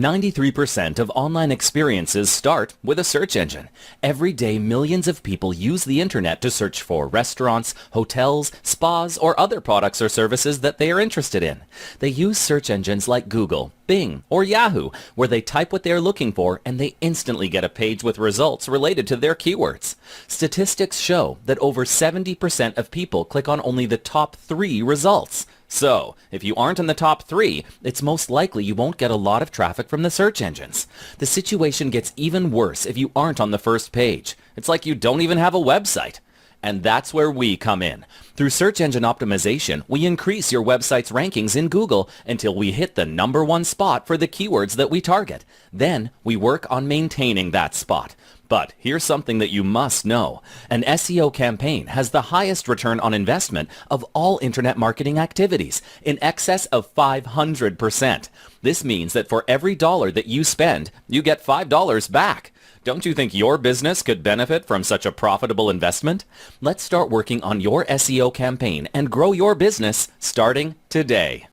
93% of online experiences start with a search engine. Every day, millions of people use the internet to search for restaurants, hotels, spas, or other products or services that they are interested in. They use search engines like Google, Bing, or Yahoo, where they type what they are looking for and they instantly get a page with results related to their keywords. Statistics show that over 70% of people click on only the top 3 results. So, if you aren't in the top 3, it's most likely you won't get a lot of traffic from the search engines. The situation gets even worse if you aren't on the first page. It's like you don't even have a website. And that's where we come in. Through search engine optimization, we increase your website's rankings in Google until we hit the #1 spot for the keywords that we target. Then, we work on maintaining that spot. But here's something that you must know. An SEO campaign has the highest return on investment of all internet marketing activities, in excess of 500%. This means that for every dollar that you spend, you get $5 back. Don't you think your business could benefit from such a profitable investment? Let's start working on your SEO campaign and grow your business starting today.